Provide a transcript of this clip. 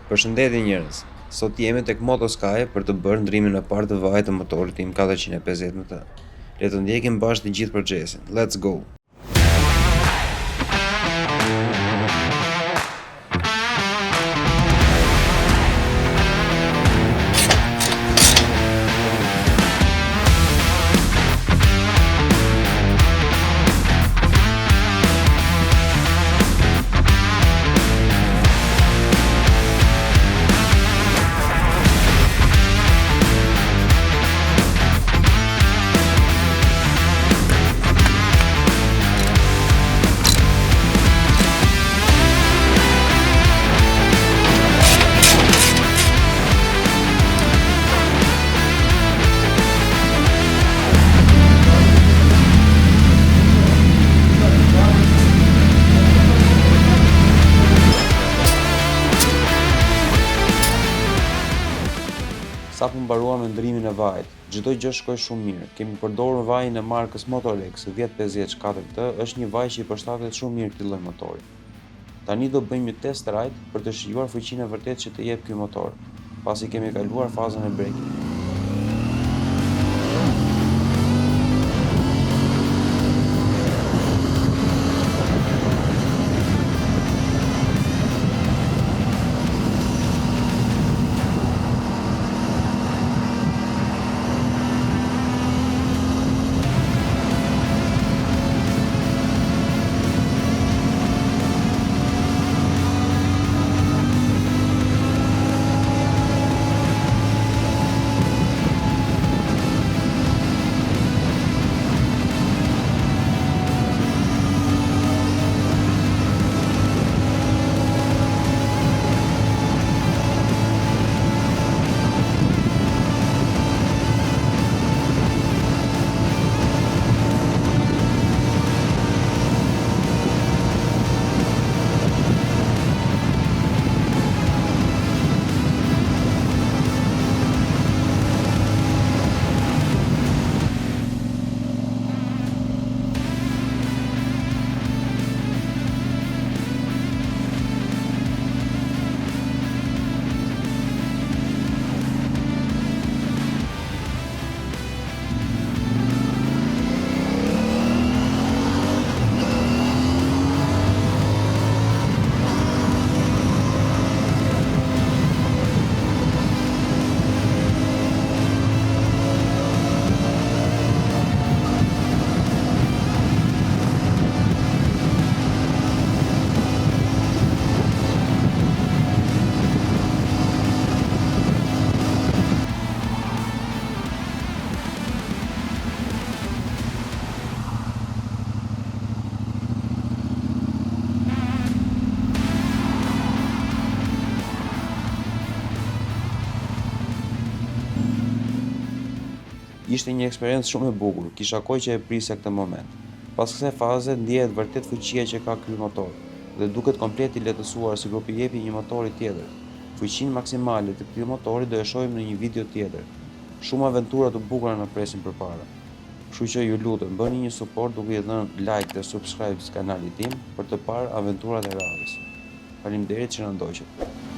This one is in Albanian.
Përshëndetje njerëz. Sot jemi tek Motosky për të bërë ndrimin e parë të vajit të motorit tim 450 MT. Le të ndjekim bashkë të gjithë procesin. Let's go. Sa po mbaruam me ndrimin e vajit, çdo gjë shkoi shumë mirë. Kemi përdorur vajin e markës Motorex 1050-4T, është një vaj që i përshtatet shumë mirë këtij lloj motori. Tani do bëjmë një test ride për të shijuar fuqinë e vërtetë që të jep ky motor, pasi kemi kaluar fazën e braking. Ishte një eksperiencë shumë e bukur, kisha kohë që e prisja këtë moment. Pas kësaj faze ndihet vërtet fuqia që ka ky motor dhe duket komplet i lehtësuar sikur po jepi një motori tjetër. Fuqinë maksimale të këtij motori do e shohim në një video tjetër. Shumë aventura të bukura na presin përpara. Kështu që ju lutem, bëni një suport duke i dhënë like dhe subscribe kanalit tim për të parë aventurat e radhës. Faleminderit që na ndoqët.